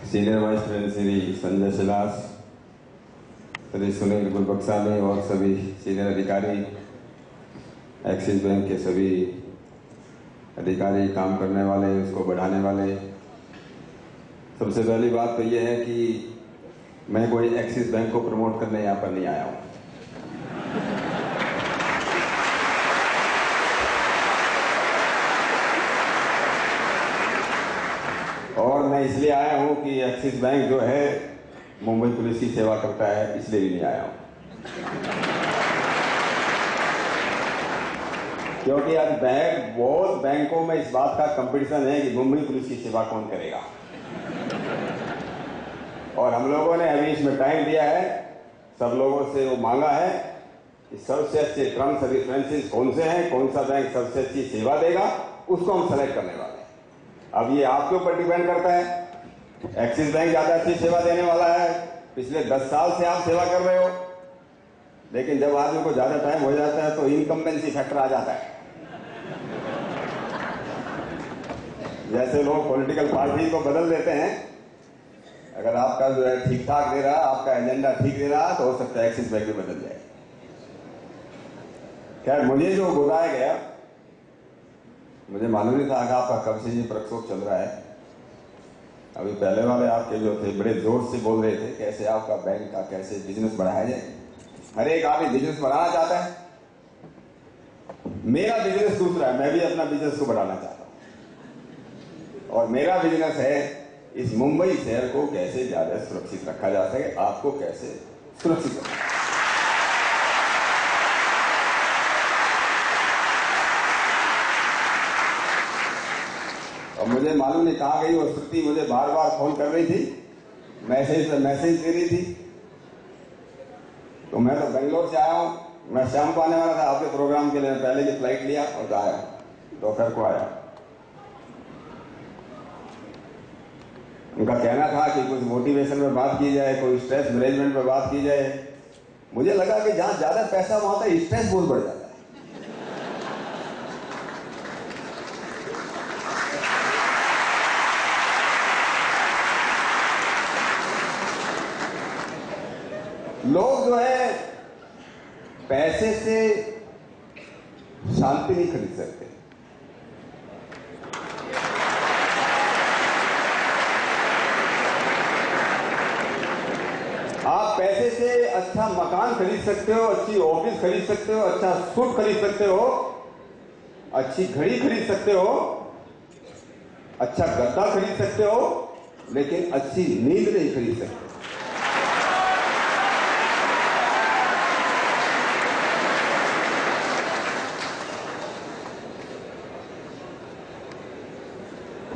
Senior vice president Shri Sanjay Shilas, Shri Sunil Gulbaksani और सभी senior अधिकारी, एक्सिस बैंक के सभी अधिकारी, काम करने वाले, उसको बढ़ाने वाले। सबसे पहली बात तो ये है कि मैं कोई एक्सिस बैंक को प्रमोट करने यहाँ पर नहीं आया हूँ। और मैं इसलिए आया हूँ कि एक्सिस बैंक जो है मुंबई पुलिस की सेवा करता है, इसलिए भी नहीं आया हूँ। क्योंकि आज बहुत बैंकों में इस बात का कंपटीशन है कि मुंबई पुलिस की सेवा कौन करेगा। और हम लोगों ने अभी इसमें टाइम दिया है, सब लोगों से वो मांगा है कि सबसे अच्छे टर्म्स एंड रेफरेंसेस कौन से हैं, कौन सा बैंक सबसे अच्छी सेवा देगा, उसको हम सेलेक्ट करने वाले हैं। अब ये आपके ऊपर डिपेंड करता है। एक्सिस बैंक ज्यादा अच्छी सेवा देने वाला है, पिछले 10 साल से आप सेवा कर रहे हो, लेकिन जब आदमी को ज्यादा टाइम हो जाता है तो इनकम्बेंसी फैक्टर आ जाता है। जैसे लोग पॉलिटिकल पार्टी को बदल देते हैं, अगर आपका जो है ठीक ठाक दे रहा, आपका एजेंडा ठीक दे रहा, तो हो सकता है एक्सिस बैंक भी बदल जाए। खैर, मुझे जो बुलाया गया, मुझे मालूम नहीं था कि आपका कब से ये प्रक्षोभ चल रहा है। अभी पहले वाले आपके जो थे बड़े जोर से बोल रहे थे कैसे आपका बैंक का कैसे बिजनेस बढ़ाया जाए। हर एक आदमी बिजनेस बढ़ाना चाहता है। मेरा बिजनेस दूसरा है, मैं भी अपना बिजनेस को बढ़ाना चाहता हूं। और मेरा बिजनेस है इस मुंबई शहर को कैसे ज्यादा सुरक्षित रखा जा सके, आपको कैसे सुरक्षित रखा। और मुझे मालूम नहीं कहां गई वो श्रुति, मुझे बार बार फोन कर रही थी, मैसेज दे रही थी। तो मैं तो बेंगलोर से आया हूं, मैं शाम को आने वाला था आपके प्रोग्राम के लिए, पहले की फ्लाइट लिया और आया, दोपहर को आया। उनका कहना था कि कुछ मोटिवेशन में बात की जाए, कोई स्ट्रेस मैनेजमेंट में बात की जाए। मुझे लगा कि जहां ज्यादा पैसा वहां तक स्ट्रेस बहुत बढ़ जाता है। लोग जो है पैसे से शांति नहीं खरीद सकते। आप पैसे से अच्छा मकान खरीद सकते हो, अच्छी ऑफिस खरीद सकते हो, अच्छा सूट खरीद सकते हो, अच्छी घड़ी खरीद सकते हो, अच्छा गद्दा खरीद सकते हो, लेकिन अच्छी नींद नहीं खरीद सकते।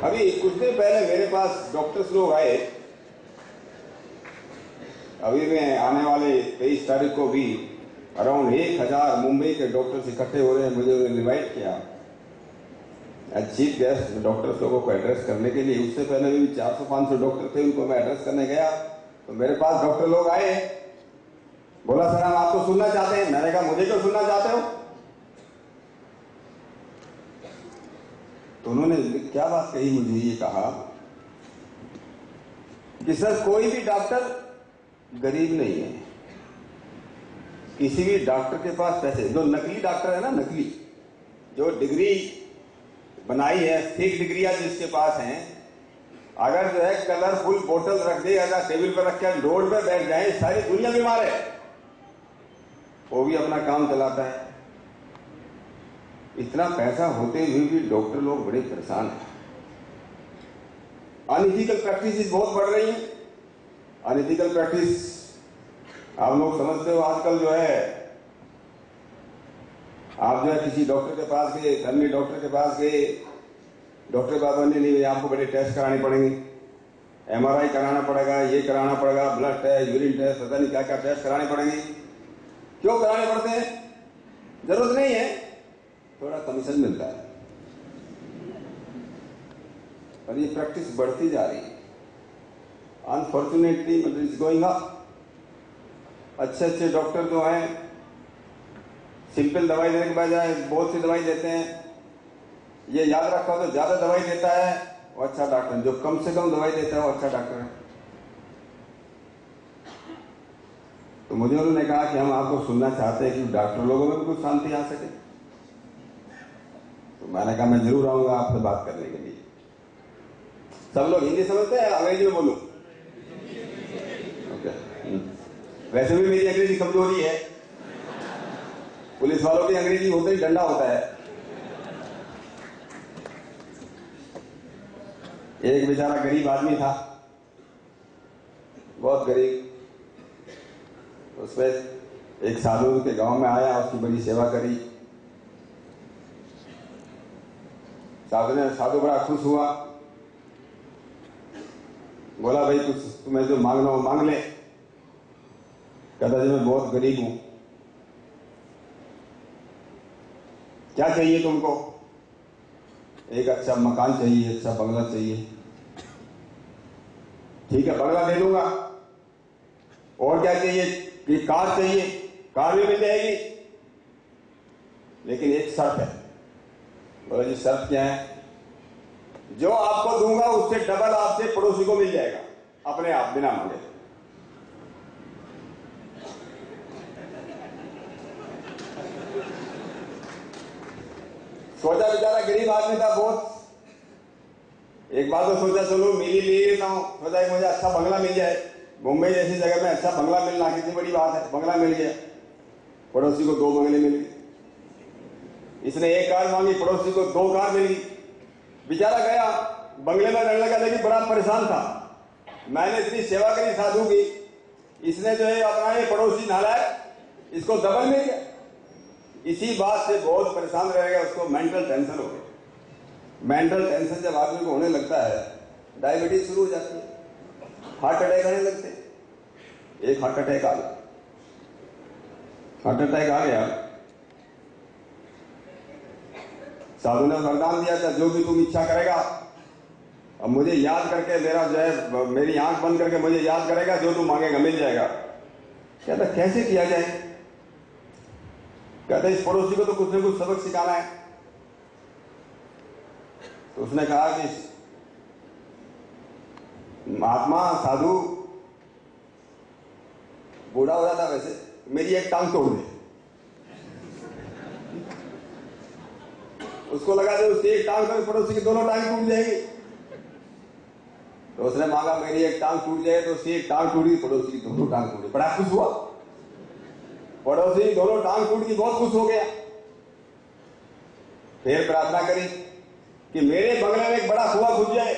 अभी कुछ दिन पहले मेरे पास डॉक्टर्स लोग आए। अभी मैं आने वाले 23 तारीख को भी अराउंड 1000 मुंबई के डॉक्टर्स इकट्ठे हो रहे हैं। मुझे उन्होंने इन्वाइट किया चीफ गेस्ट डॉक्टर्स लोगों को एड्रेस करने के लिए। उससे पहले भी 400-500 डॉक्टर थे, उनको मैं एड्रेस करने गया तो मेरे पास डॉक्टर लोग आए, बोला सर हम आपको सुनना चाहते हैं। मैंने कहा मुझे क्यों सुनना चाहते हो? तो उन्होंने क्या बात कही, मुझे ये कहा कि सर कोई भी डॉक्टर गरीब नहीं है, किसी भी डॉक्टर के पास पैसे, जो नकली डॉक्टर है ना, नकली जो डिग्री बनाई है, फेक डिग्रियां जिसके पास हैं, अगर जो है कलरफुल बोतल रख दे, अगर टेबल पर रख कर रोड पर बैठ जाए, सारी दुनिया बीमार है, वो भी अपना काम चलाता है। इतना पैसा होते हुए भी डॉक्टर लोग बड़े परेशान हैं। अनइथिकल प्रैक्टिस बहुत बढ़ रही है। अनइथिकल प्रैक्टिस आप लोग समझते हो, आजकल जो है आप जो है किसी डॉक्टर के पास गए, फैमिली डॉक्टर के पास गए, डॉक्टर बाबा ने नहीं, आपको बड़े टेस्ट कराने पड़ेंगे, MRI कराना पड़ेगा, ये कराना पड़ेगा, ब्लड टेस्ट, यूरिन टेस्ट, पता नहीं क्या क्या टेस्ट कराने पड़ेंगे। क्यों कराने पड़ते हैं? जरूरत नहीं है, थोड़ा कमीशन मिलता है। और ये प्रैक्टिस बढ़ती जा रही है। Unfortunately it's going up. अच्छे अच्छे डॉक्टर जो हैं सिंपल दवाई देने के बजाय बहुत सी दवाई देते हैं। ये याद रखो तो ज्यादा दवाई देता है वो अच्छा डॉक्टर है। जो कम से कम दवाई देता है वो अच्छा डॉक्टर है। तो मुझे उन्होंने कहा कि हम आपको सुनना चाहते हैं कि डॉक्टर लोगों में भी कुछ शांति आ सके। तो मैंने कहा मैं जरूर आऊंगा आपसे बात करने के लिए। सब लोग हिंदी समझते हैं, अंग्रेजी में बोलूं? ओके। वैसे भी मेरी अंग्रेजी कमजोरी है। पुलिस वालों की अंग्रेजी होते ही डंडा होता है। एक बेचारा गरीब आदमी था, बहुत गरीब। उसमें एक साधु के गांव में आया, उसकी बड़ी सेवा करी। साधु बड़ा खुश हुआ, बोला भाई कुछ तुम्हें जो मांगना हो मांग ले। कहता जी मैं बहुत गरीब हूं, क्या चाहिए तुमको? एक अच्छा मकान चाहिए, अच्छा बंगला चाहिए। ठीक है, बंगला दे दूंगा। और क्या चाहिए? कि कार चाहिए, कार भी मिल जाएगी, लेकिन एक शर्त है। बोला जी शर्त क्या है? जो आपको दूंगा उससे डबल आपसे पड़ोसी को मिल जाएगा, अपने आप, बिना मांगे। सोचा बेचारा गरीब आदमी था बहुत। एक बार तो सोचा चलो मिली ले लेता हूं। सोचा मुझे अच्छा बंगला मिल जाए, मुंबई जैसी जगह में अच्छा बंगला मिलना कितनी बड़ी बात है। बंगला मिल गया, पड़ोसी को 2 बंगले मिल गए। इसने एक कार मांगी, पड़ोसी को 2 कार मिल गई। बेचारा गया बंगले में रहने लगा, लेकिन बड़ा परेशान था। मैंने इतनी सेवा करी साधु की, इसने जो है अपना ये पड़ोसी नालायक, इसको डबल मिल गया। इसी बात से बहुत परेशान रहेगा, उसको मेंटल टेंशन हो गई। मेंटल टेंशन जब आदमी को होने लगता है, डायबिटीज शुरू हो जाती है, हार्ट अटैक आने लगते हैं। एक हार्ट अटैक आ गया, साधु ने वरदान दिया था जो भी तुम इच्छा करेगा, अब मुझे याद करके मेरा जो है, मेरी आंख बंद करके मुझे याद करेगा, जो तुम मांगेगा मिल जाएगा। कहता कैसे किया जाए? कहता इस पड़ोसी को तो कुछ न कुछ सबक सिखाना है। तो उसने कहा कि महात्मा साधु बूढ़ा हो जाता, वैसे मेरी एक टांग तोड़ दे। उसको लगा दे उसकी एक टांग तो पड़ोसी की दोनों टांग टूट जाएगी। तो उसने मांगा मेरी एक टांग टूट जाए, तो उसकी एक टांग टूटी, पड़ोसी की दोनों टांग टूटी। बड़ा खुश हुआ, पड़ोसी दोनों टांग टूट की बहुत खुश हो गया। फिर प्रार्थना करी कि मेरे बंगले में एक बड़ा कुआं खुद जाए।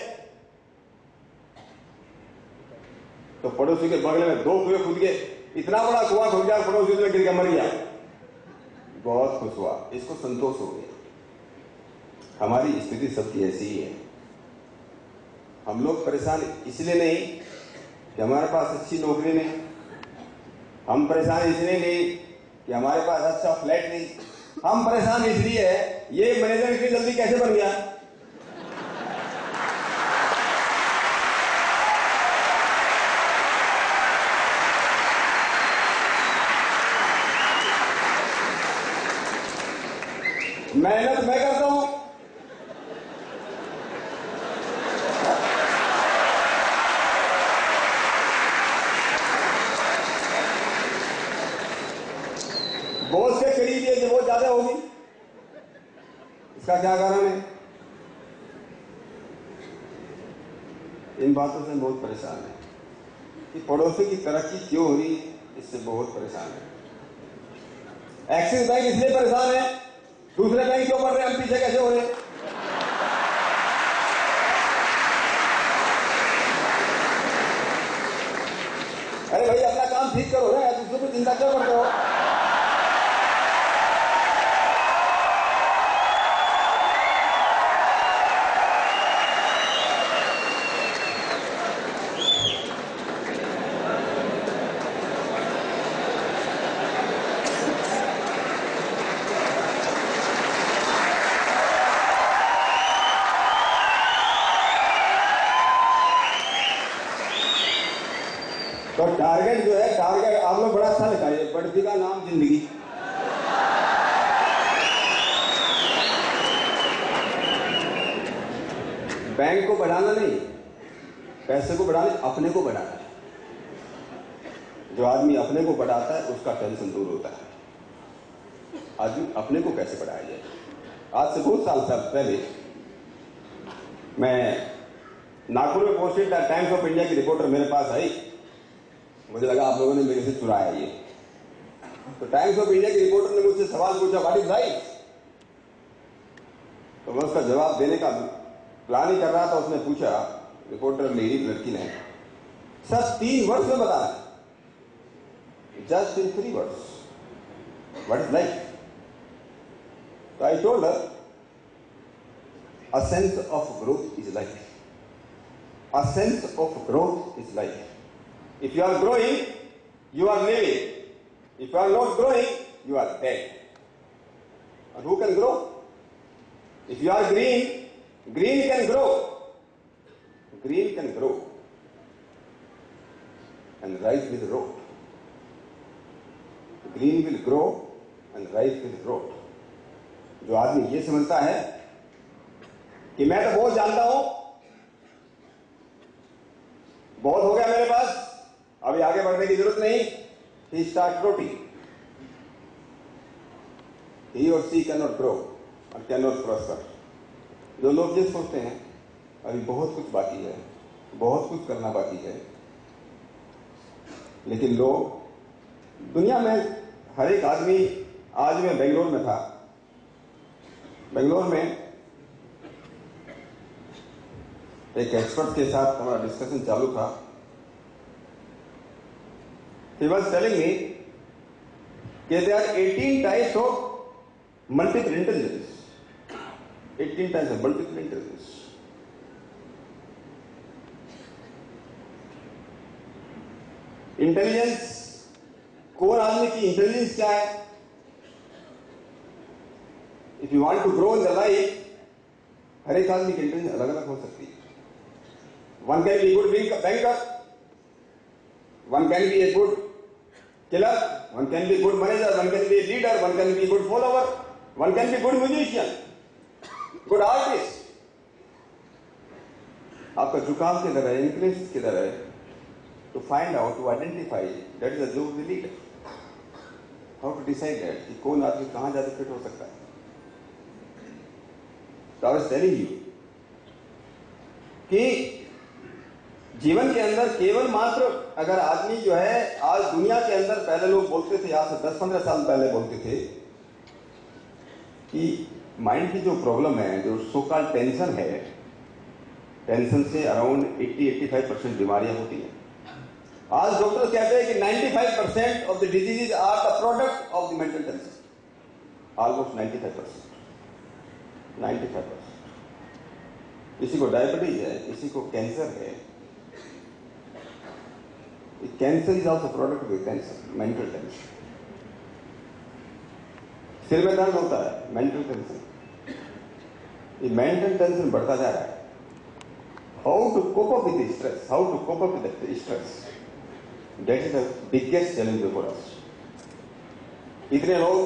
तो पड़ोसी के बंगले में 2 कुएं खुद गए, इतना बड़ा कुआं खुद गया, पड़ोसी उसमें गिर के मर गया। बहुत खुश हुआ, इसको संतोष हो गया। हमारी स्थिति सबकी ऐसी ही है। हम लोग परेशान इसलिए नहीं कि हमारे पास अच्छी नौकरी नहीं, हम परेशान इसलिए नहीं कि हमारे पास अच्छा फ्लैट नहीं, हम परेशान इसलिए है ये मैनेजर इतनी जल्दी कैसे बन गया। मेहनत मैं करता हूं, बॉस के करीब ये जो बहुत ज्यादा होगी, इसका क्या कारण है? इन बातों से बहुत परेशान है कि पड़ोसी की तरक्की क्यों हो रही, इससे बहुत परेशान है। एक्सिस बैंक इसलिए परेशान है, दूसरे बैंक क्यों बढ़ रहे, हम पीछे कैसे हो रहे? अरे भाई अपना काम ठीक करो ना, दूसरों को चिंता क्यों करते हो? तो टारगेट जो है, टारगेट आप लोग बड़ा अच्छा लिखा है, बढ़ती का नाम जिंदगी। बैंक को बढ़ाना नहीं, पैसे को बढ़ाना, अपने को बढ़ाना है। जो आदमी अपने को बढ़ाता है उसका टेंशन दूर होता है। आदमी अपने को कैसे बढ़ाया जाए? आज से बहुत साल पहले मैं नागपुर में पोस्टेड टाइम्स ऑफ इंडिया की रिपोर्टर मेरे पास आई। मुझे लगा आप लोगों ने मेरे से चुराया ये। तो टाइम्स ऑफ इंडिया की रिपोर्टर ने मुझसे सवाल पूछा, व्हाट इज लाइफ? तो मैं उसका जवाब देने का प्लान ही कर रहा था। उसने पूछा, रिपोर्टर लेडी लड़की ने, सर 3 वर्ड्स में बताना, just in 3 words, what is life? So I told her, a sense of growth is life. A sense of growth is life. If you are growing, you are living. If you are not growing, you are dead. And who can grow? If you are green, green can grow. Green can grow and rise with the road. Green will grow and rise with the road. जो आदमी ये समझता है कि मैं तो बहुत जानता हूं, बहुत हो गया मेरे पास, अभी आगे बढ़ने की जरूरत नहीं, he start rotting. He or she cannot grow and cannot prosper. जो लोग ये सोचते हैं अभी बहुत कुछ बाकी है, बहुत कुछ करना बाकी है, लेकिन लोग दुनिया में हर एक आदमी, आज मैं बेंगलोर में था, बेंगलोर में एक एक्सपर्ट के साथ हमारा डिस्कशन चालू था। He was telling me कि there are 18 types of multiple intelligence. 18 types of multiple intelligence. Intelligence, कौन आदमी की इंटेलिजेंस क्या है? If you want to grow in the life, हर एक आदमी की इंटेलिजेंस अलग अलग हो सकती है। One can be a good banker, one can be a good killer, one can be a good manager, one can be a leader, one can be a good follower, one can be a good musician, good artist. आपका झुकाव किधर है, interest किधर है? To find out, to identify, that is the job of the leader. How to decide that कि कौन आदमी कहाँ ज्यादा फिट हो सकता है? So I was telling you कि जीवन के अंदर केवल मात्र अगर आदमी जो है, आज दुनिया के अंदर पहले लोग बोलते थे, आज से 10-15 साल पहले बोलते थे कि माइंड की जो प्रॉब्लम है, जो सोकॉल्ड टेंशन है, टेंशन से अराउंड 80-85% बीमारियां होती हैं। आज डॉक्टर कहते हैं कि 95% of the diseases are the product of the mental tension. Almost 95%। किसी को डायबिटीज है, किसी को कैंसर है। Cancer is also product of tension, mental tension. सिर में दर्द होता है, मेंटल टेंशन। ये मेंटल टेंशन बढ़ता जा रहा है। How to cope up with stress, how to cope up with stress, that is the biggest challenge before us. इतने लोग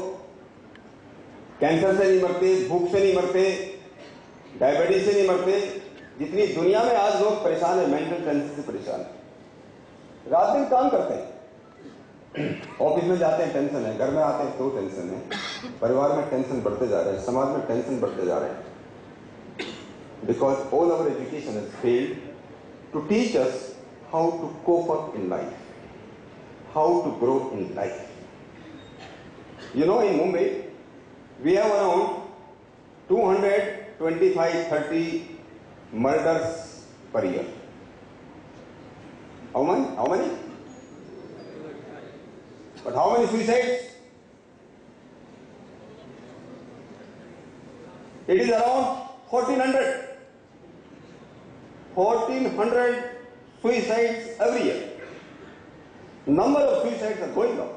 कैंसर से नहीं मरते, भूख से नहीं मरते, डायबिटीज से नहीं मरते, जितनी दुनिया में आज लोग परेशान है, मेंटल टेंशन से परेशान है। रात दिन काम करते हैं, ऑफिस में जाते हैं टेंशन है, घर में आते हैं तो टेंशन है, परिवार में टेंशन बढ़ते जा रहे हैं, समाज में टेंशन बढ़ते जा रहे हैं। Because all our education has failed to teach us how to cope up in life, how to grow in life. You know, in Mumbai we have around 225-30 murders per year. How many? But how many suicides? It is around 1400. 1400 suicides every year. Number of suicides are going up.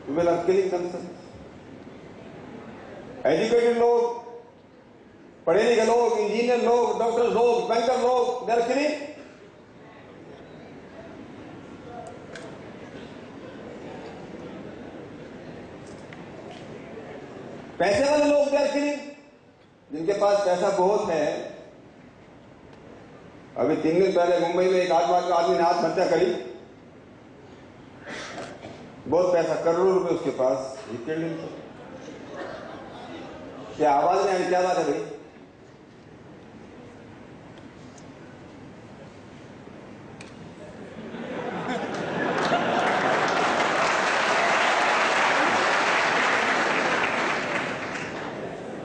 People are killing themselves. Educated लोग, पढ़े लिखे लोग, engineer लोग, doctor लोग, banker लोग, they are killing. पैसे वाले लोग पास पैसा बहुत है। अभी 3 दिन पहले मुंबई में एक आदमी ने आत्महत्या करी, बहुत पैसा, करोड़ों रुपए उसके पास। क्या आवाज में क्या बात है भाई?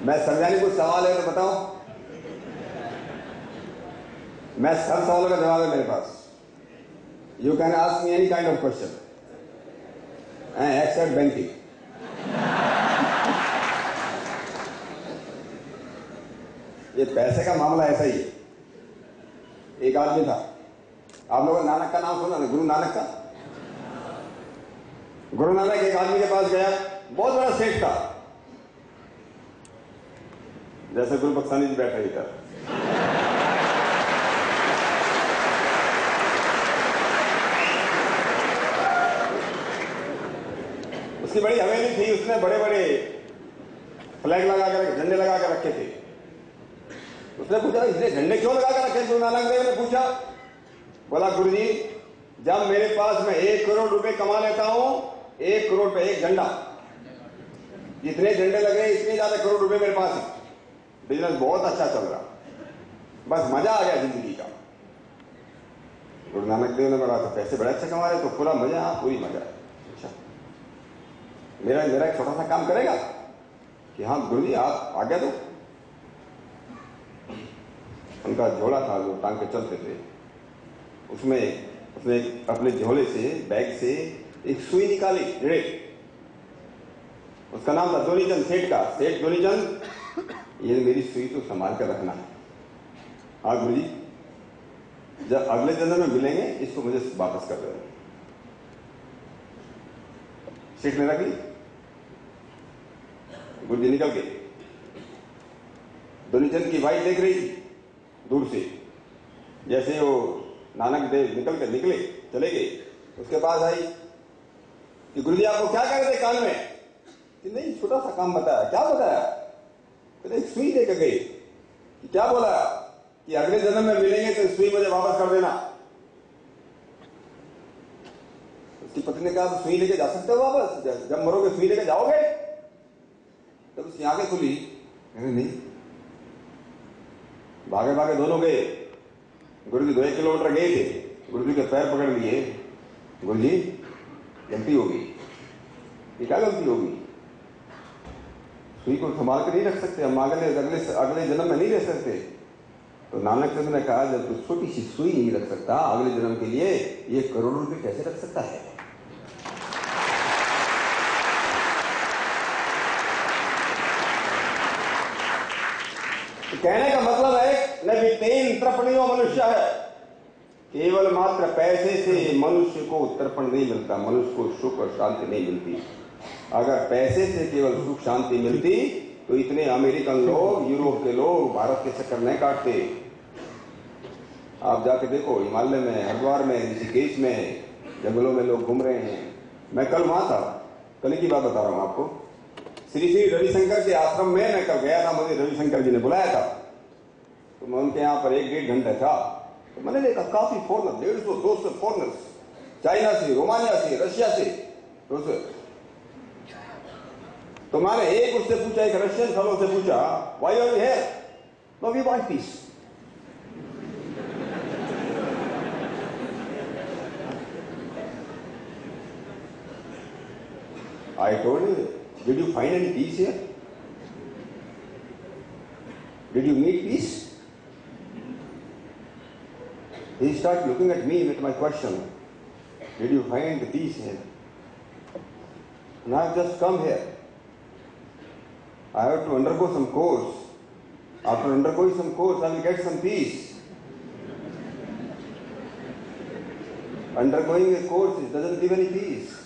मैं समझाने कुछ सवाल है तो बताओ। मैं सब सवालों का जवाब है मेरे पास। You can ask me any kind of question except banking. ये पैसे का मामला ऐसा ही है। एक आदमी था, आप लोगों ने नानक का नाम सुना ना, गुरु नानक का। गुरु नानक एक आदमी के पास गया, बहुत बड़ा सेठ था, जैसे गुरु बख्शानी जी बैठे इधर। उसकी बड़ी हवेली थी, उसने बड़े बड़े फ्लैग लगा कर, झंडे लगा कर रखे थे। उसने पूछा इसने झंडे क्यों लगा कर रखे? गुरु नानक देव ने पूछा। बोला गुरुजी, जब मेरे पास मैं 1 करोड़ रुपए कमा लेता हूं, 1 करोड़ पे 1 झंडा, जितने झंडे लगे इतने ज्यादा करोड़ रुपए मेरे पास है, बिजनेस बहुत अच्छा चल रहा, बस मजा आ गया जिंदगी का। गुरु नानक देव ने बोला तो पैसे बड़े अच्छे कमा रहे, तो पूरा मजा? हाँ पूरी मजा है। अच्छा, मेरा एक छोटा सा काम करेगा? कि हाँ गुरुजी आप आज्ञा दो। उनका झोला था जो टांग के चलते थे, उसमें उसने अपने झोले से, बैग से एक सुई निकाली, उसका नाम था धोनीचंद सेठ का। सेठ धोनीचंद, ये मेरी सुई तो संभाल कर रखना है। हाँ गुरुजी, जब अगले जन्म में मिलेंगे इसको मुझे वापस कर देना। सेठ ने रख ली। गुरुजी निकल गए। धोनीचंद की वाइफ देख रही थी दूर से, जैसे वो नानक देव निकले चले गए, उसके पास आई कि गुरुजी आपको क्या कर रहे थे कान में? कि नहीं छोटा सा काम बताया। क्या बताया? कहते एक सुई देकर गई। कि क्या बोला? कि अगले जन्म में मिलेंगे तो सुई मुझे वापस कर देना। उसकी पत्नी ने कहा सुई लेके जा सकते हो वापस? जब मरोगे सुई लेके जाओगे? तब उसकी आंखें खुली, नहीं। भागे भागे दोनों गए। गुरुजी 2 किलोमीटर गए थे, गुरुजी के पैर पकड़ लिए। गुरुजी गलती होगी। ये क्या गलती होगी? सुई को संभाल कर नहीं रख सकते हम, अगले जन्म में नहीं रह सकते। तो नानक देव ने कहा जब तू छोटी सी सुई नहीं रख सकता अगले जन्म के लिए, ये करोड़ों रुपए कैसे रख सकता है? तो कहने का मतलब है न भी 3 तृपणियों मनुष्य है। केवल मात्र पैसे से मनुष्य को तर्पण नहीं मिलता, मनुष्य को सुख और शांति नहीं मिलती। अगर पैसे से केवल सुख शांति मिलती तो इतने अमेरिकन लोग, यूरोप के लोग भारत के चक्कर नहीं काटते। आप जाके देखो, हिमालय में, हरिद्वार में, ऋषिकेश में, जंगलों में लोग घूम रहे हैं। मैं कल वहां था, कल की बात बता रहा हूं आपको। श्री श्री रविशंकर के आश्रम में मैं कल गया था, मुझे रविशंकर जी ने बुलाया था। तो मैं उनके यहाँ पर 1-1.5 घंटे था। तो मैंने देखा काफी फॉरनर, 150-200 फॉरनर्स, चाइना से, रोमानिया से, रशिया से। तो मैंने एक उससे पूछा, एक रशियन फेलो से पूछा, why are you here? No we want peace. I told you, did you find any peace here? Did you meet peace? He started looking at me with my question, did you find the peace here? And I have just come here. I have to undergo some course. After undergoing some course, I will get some peace. Undergoing a course doesn't give any peace.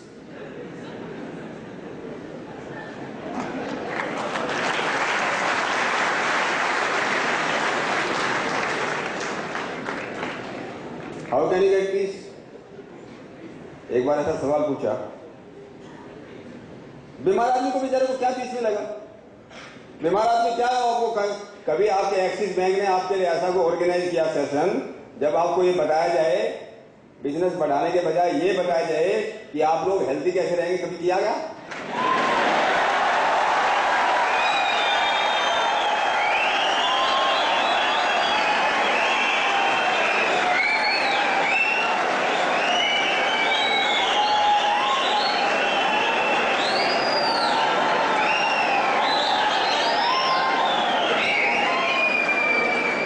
How can you get peace? एक बार ऐसा सवाल पूछा, बीमार आदमी को बेचारे को क्या पीस मिलेगा? बीमार आदमी क्या वो कभी आपके एक्सिस बैंक ने आपके लिए ऐसा को ऑर्गेनाइज किया सेशन, जब आपको ये बताया जाए बिजनेस बढ़ाने के बजाय ये बताया जाए कि आप लोग हेल्थी कैसे रहेंगे, कभी किया गया?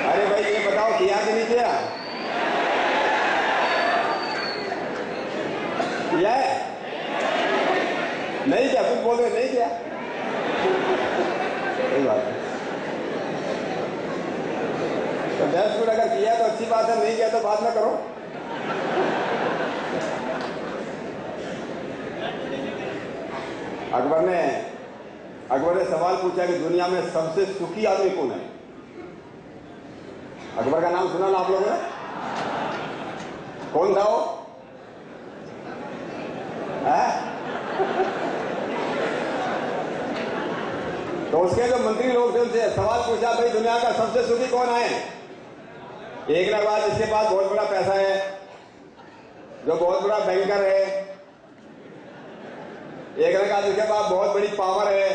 अरे भाई ये बताओ किया कि नहीं किया? किया है? नहीं किया? कुछ बोल रहे नहीं किया? सही बात है। तो डैशबोर्ड अगर किया तो अच्छी बात है, नहीं किया तो बाद में करो। अकबर ने सवाल पूछा कि दुनिया में सबसे सुखी आदमी कौन है? अकबर का नाम सुना ना आप लोगों ने? कौन था वो? तो उसके जो मंत्री लोग थे उनसे सवाल पूछा, भाई दुनिया का सबसे सुखी कौन है? एक ने कहा जिसके पास बहुत बड़ा पैसा है, जो बहुत बड़ा बैंकर है। एक ने कहा जिसके पास बहुत बड़ी पावर है।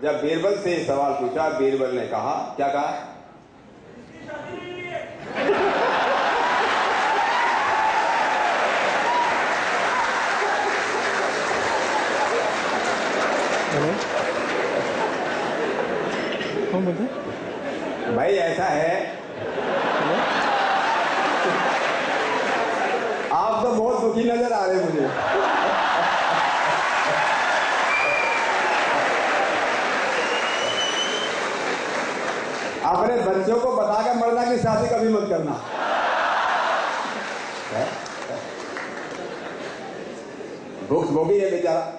जब बीरबल से सवाल पूछा, बीरबल ने कहा, क्या कहा? कौन बोलते? भाई ऐसा है, आप तो बहुत दुखी नजर आ रहे मुझे। अपने बच्चों को बताकर मरना की शादी कभी मत करना। भूख भोगी है बेचारा,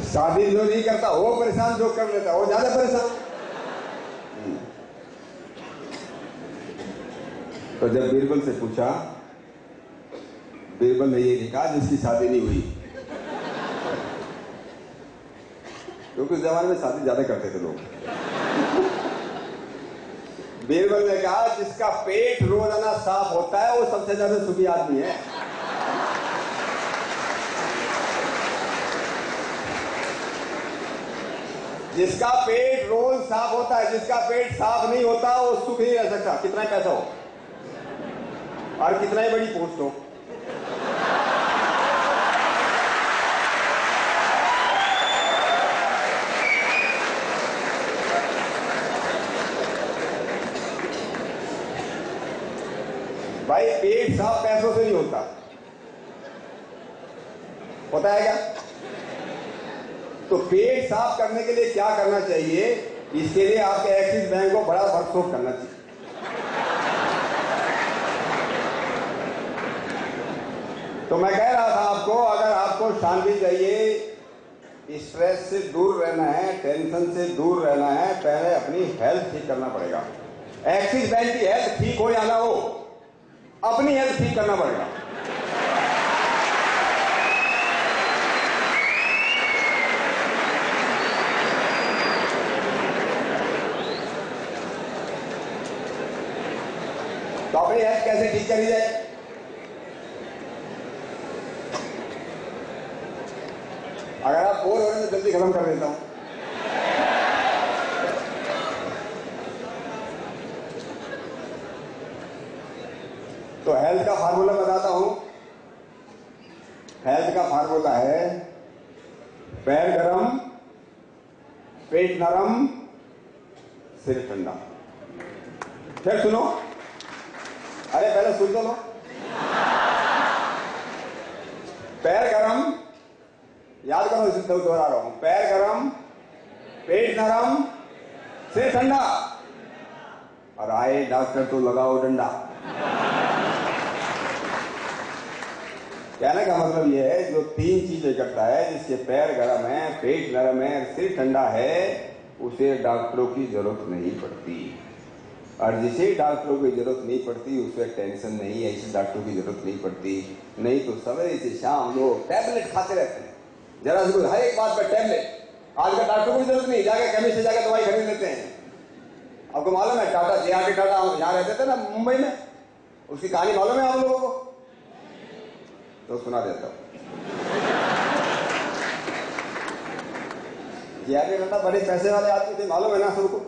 शादी जो नहीं करता वो परेशान, जो कर लेता वो ज्यादा परेशान। तो जब बीरबल से पूछा, बीरबल ने ये लिखा जिसकी शादी नहीं हुई, क्योंकि उस जमाने में शादी ज्यादा करते थे लोग। बीरबल ने कहा जिसका पेट रोजाना साफ होता है वो सबसे ज्यादा सुखी आदमी है। जिसका पेट रोज साफ होता है, जिसका पेट साफ नहीं होता वो सुख नहीं रह सकता, कितना ही पैसा हो और कितना ही बड़ी पोस्ट हो। भाई पेट साफ पैसों से नहीं होता, होता है क्या? तो पेट साफ करने के लिए क्या करना चाहिए? इसके लिए आपके एक्सिस बैंक को बड़ा वर्कशॉप करना चाहिए। तो मैं कह रहा था आपको, अगर आपको शांति चाहिए, स्ट्रेस से दूर रहना है, टेंशन से दूर रहना है, पहले अपनी हेल्थ ठीक करना पड़ेगा। एक्सिस बैंक की हेल्थ ठीक हो या ना हो, अपनी हेल्थ ठीक करना पड़ेगा। तो अपनी हेल्थ कैसे ठीक करी जाए? अगर आप बोर हो रहे हैं तो जल्दी खत्म कर देता हूं। तो हेल्थ का फार्मूला बताता हूं। हेल्थ का फार्मूला है पैर गरम, पेट नरम, सिर ठंडा। फिर सुनो, अरे पहले सुन तो लो। पैर गरम, याद करो, इसे दोहरा रहा हूं। पैर गरम, पेट नरम, सिर ठंडा, और आए डॉक्टर तो लगाओ डंडा। कहने का मतलब यह है, जो तीन चीजें करता है, जिसके पैर गरम है, पेट नरम है, सिर ठंडा है, उसे डॉक्टरों की जरूरत नहीं पड़ती। और जिसे डॉक्टरों की जरूरत नहीं पड़ती उसे टेंशन नहीं है, इसे डॉक्टरों की जरूरत नहीं पड़ती। नहीं तो सवेरे से शाम लोग टैबलेट खाते रहते हैं, जरा से हर एक बात पर टैबलेट, आज का डॉक्टर को भी जरूरत नहीं, जाके केमिस्ट से जाके दवाई खरीद लेते हैं। आपको मालूम है टाटा, जे.आर.डी. टाटा यहाँ रहते थे ना मुंबई में, उसकी कहानी मालूम है आप लोगों को? तो सुना देता हूं। जे.आर.डी. टाटा बड़े पैसे वाले आदमी थे, मालूम है ना सबको।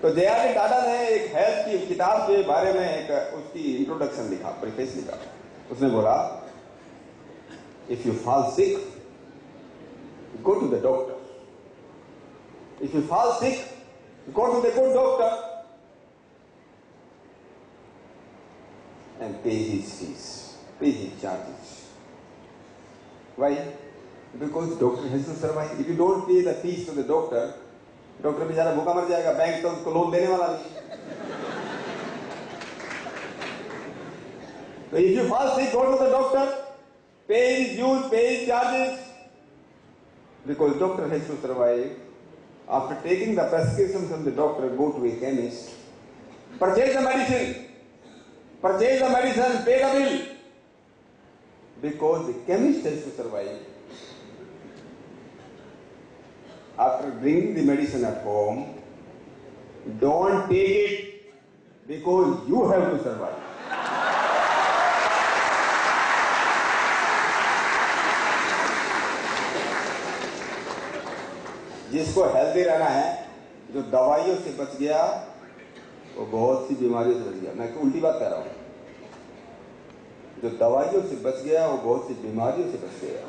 तो जे.आर.डी. टाटा ने एक हेल्थ की किताब के बारे में एक उसकी इंट्रोडक्शन लिखा, प्रीफेस लिखा। उसने बोला, if you fall sick, go to the doctor. If you fall sick, go to the good doctor and pay his fees, pay his charges. Why? Because doctor has to survive. If you don't pay the fees to the doctor, doctor बेचारा भूखा मर जाएगा, bank तो उसको loan देने वाला नहीं। So if you fall sick, go to the doctor, pay his dues, pay his charges. Because doctor has to survive. After taking the prescription from the doctor, go to a chemist, purchase the medicine, pay the bill. Because the chemist has to survive. After bringing the medicine at home, don't take it because you have to survive. जिसको healthy रहना है, जो दवाइयों से बच गया वो बहुत सी बीमारियों से बच गया। मैं उल्टी बात कर रहा हूं। जो दवाइयों से बच गया वो बहुत सी बीमारियों से बच गया।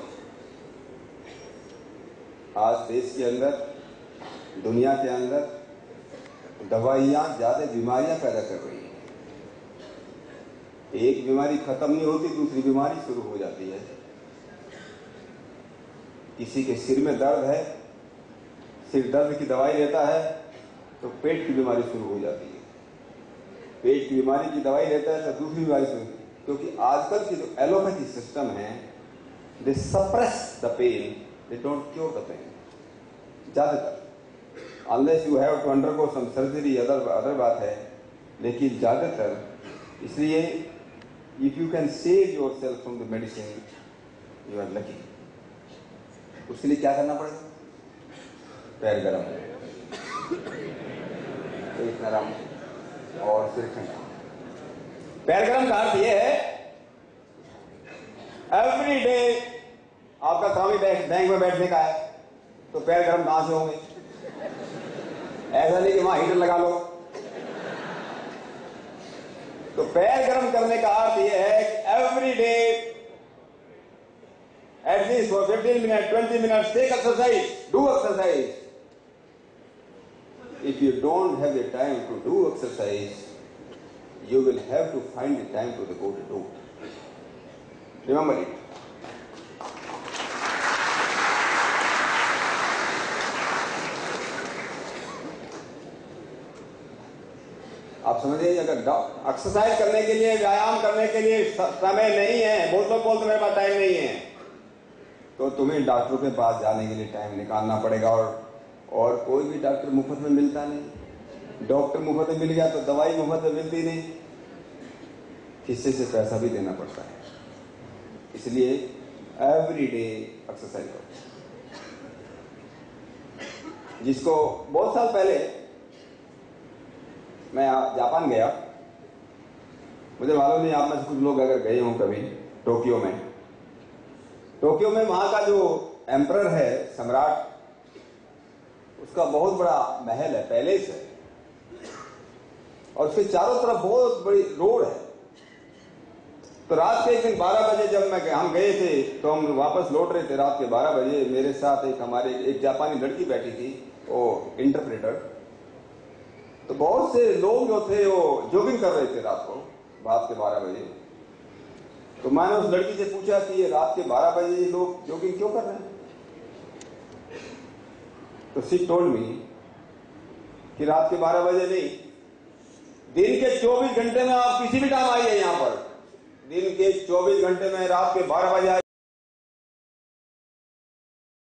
आज देश के अंदर, दुनिया के अंदर दवाइयां ज्यादा बीमारियां पैदा कर रही हैं। एक बीमारी खत्म नहीं होती, दूसरी बीमारी शुरू हो जाती है। किसी के सिर में दर्द है, सिर दर्द की दवाई लेता है तो पेट की बीमारी शुरू हो जाती है। पेट की बीमारी की दवाई लेता है तो दूसरी बीमारी शुरू, क्योंकि आजकल की जो एलोपैथी सिस्टम है, they suppress the pain, they don't cure the pain. ज्यादातर unless you have to undergo some surgery, other बात है, लेकिन ज्यादातर इसलिए if you can save yourself from the medicine, you are lucky. उसके लिए क्या करना पड़ेगा? पैर गरम, पेट नरम और सिर ठंडा। पैर गरम का अर्थ यह है, एवरी डे आपका काम ही बैंक में बैठने का है, तो पैर गरम कहां से होंगे? ऐसा नहीं कि वहां हीटर लगा लो। तो पैर गरम करने का अर्थ यह है कि every day at least for 15 minute 20 minute take exercise, do exercise. If you don't have the time to do exercise, you will have to find the time to go to do it. Remember it. आप समझिए, अगर exercise करने के लिए, व्यायाम करने के लिए समय नहीं है, बहुत लोग बोलते मेरे पास टाइम नहीं है, तो तुम्हें डॉक्टर के पास जाने के लिए टाइम निकालना पड़ेगा। और कोई भी डॉक्टर मुफ्त में मिलता नहीं। डॉक्टर मुफ्त में मिल गया तो दवाई मुफ्त में मिलती नहीं, हिस्से से पैसा भी देना पड़ता है। इसलिए एवरी डे एक्सरसाइज करो। जिसको बहुत साल पहले मैं जापान गया, मुझे मालूम नहीं आप में से कुछ लोग अगर गए हों कभी टोक्यो में वहां का जो एम्परर है, सम्राट, उसका बहुत बड़ा महल है, पैलेस है, और उसके चारों तरफ बहुत बड़ी रोड है। तो रात के एक दिन 12 बजे जब हम गए थे, तो हम वापस लौट रहे थे रात के 12 बजे। मेरे साथ एक जापानी लड़की बैठी थी, वो इंटरप्रेटर। तो बहुत से लोग जो थे वो जॉगिंग कर रहे थे रात के 12 बजे। तो मैंने उस लड़की से पूछा कि ये रात के 12 बजे लोग जॉगिंग क्यों कर रहे हैं? तो शी टोल्ड मी कि रात के 12 बजे नहीं, दिन के 24 घंटे में आप किसी भी टाइम आइए यहाँ पर। दिन के 24 घंटे में रात के 12 बजे